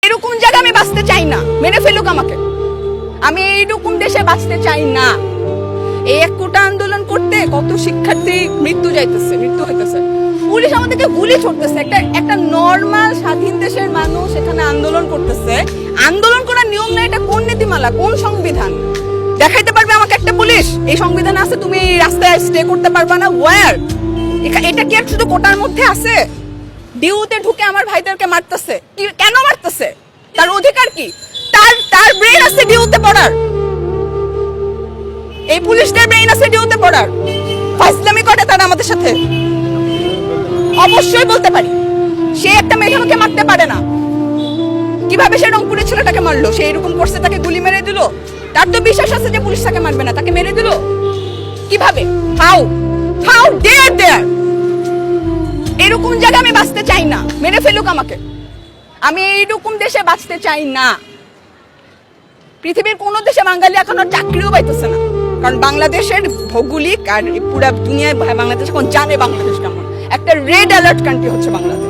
এরকম জায়গায় আমি বাঁচতে চাই না, মেরে ফেলুক আমাকে। আমি এইরকম দেশে বাঁচতে চাই না। এই 1 কোটা আন্দোলন করতে কত শিক্ষার্থী মৃত্যু হইতেছে, পুলিশ আমাদেরকে গুলি ছুটতেছে। একটা নর্মাল স্বাধীন দেশের মানুষ এখানে আন্দোলন করতেছে। আন্দোলন করার নিয়ম না, এটা কোন নীতিমালা, কোন সংবিধান দেখাইতে পারবে আমাকে একটা পুলিশ? এই সংবিধান আছে, তুমি রাস্তায় স্টে করতে পারবা না। ওয়ার এটা কি আর শুধু কোটার মধ্যে আছে? ডিউতে ঢুকে আমার ভাইদেরকে মারতেছে, কেন মারতেছে? তার অধিকার কি? তার ব্রেন আছে ডিউতে পড়ার, এই পুলিশদের ব্রেন আছে ডিউতে পড়ার। ফাইজলামি করে তারা আমাদের সাথে। অবশ্যই বলতে পারি, সে একটা মেধাকে মারতে পারে না। কিভাবে সে রংপুরের ছেলেটাকে মারলো? সে এরকম করছে, তাকে গুলি মেরে দিল। তার তো বিশ্বাস আছে যে পুলিশ তাকে মারবে না, তাকে মেরে দিল। কিভাবে? হাউ ডেয়ার দেয়ার? এরকম জায়গায় আমি বাঁচতে চাই না, মেরে ফেলুক আমাকে। আমি এইরকম দেশে বাঁচতে চাই না। পৃথিবীর কোন দেশে বাঙালি এখনো চাকরিও পাইতেছে না, কারণ বাংলাদেশের ভৌগোলিক আর পুরা দুনিয়ায় বাংলাদেশ এখন জানে বাংলাদেশ কেমন। একটা রেড অ্যালার্ট কান্ট্রি হচ্ছে বাংলাদেশ।